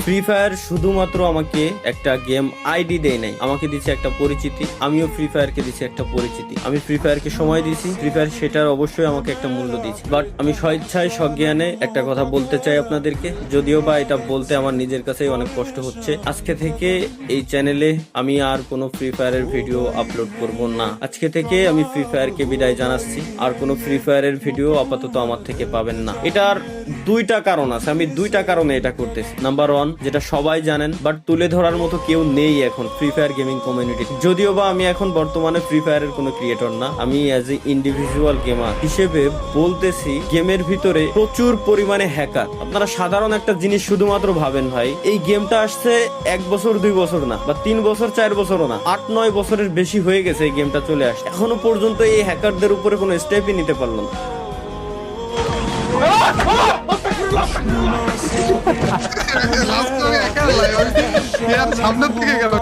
Free fire শুধুমাত্র আমাকে একটা গেম আইডি দেয় নাই, আমাকে দিচ্ছে একটা পরিচিতি। আমিও ফ্রি ফায়ারকে দিচ্ছি একটা পরিচিতি। আমি ফ্রি ফায়ারকে সময় দিয়েছি, ফ্রি ফায়ার সেটার অবশ্যই আমাকে একটা মূল্য দিয়েছি। বাট আমি স্বেচ্ছায় সজ্ঞানে একটা কথা বলতে চাই আপনাদেরকে, যদিও বা এটা বলতে আমার নিজের কাছেই অনেক কষ্ট হচ্ছে। আজকে থেকে এই চ্যানেলে আমি আর কোনো ফ্রি ফায়ারের ভিডিও আপলোড করব না। আজকে থেকে আমি ফ্রি ফায়ারকে বিদায় জানাচ্ছি। আর কোনো ফ্রি ফায়ারের ভিডিও আপাতত আমার থেকে পাবেন না। এটার দুইটা কারণ আছে, আমি দুইটা কারণে এটা করতেছি। নাম্বার ওয়ান, যেটা সবাই জানেন বাট তুলে ধরার মতো কেউ নেই এখন ফ্রি ফায়ার গেমিং কমিউনিটি। যদিও বা আমি এখন বর্তমানে ফ্রি ফায়ারের কোনো ক্রিয়েটর না, আমি অ্যাজ এ ইন্ডিভিজুয়াল গেমার হিসেবে বলতেছি, গেমের ভিতরে প্রচুর পরিমাণে হ্যাকার। আপনারা সাধারণ একটা জিনিস শুধুমাত্র ভাবেন ভাই, এই গেমটা আসছে 1 বছর 2 বছর না, বা 3 বছর 4 বছরও না, 8-9 বছরের বেশি হয়ে গেছে এই গেমটা চলে আসছে। এখনো পর্যন্ত এই হ্যাকারদের উপরে কোনো স্টেপই নিতে পারলো না। সামনের দিকে গেল।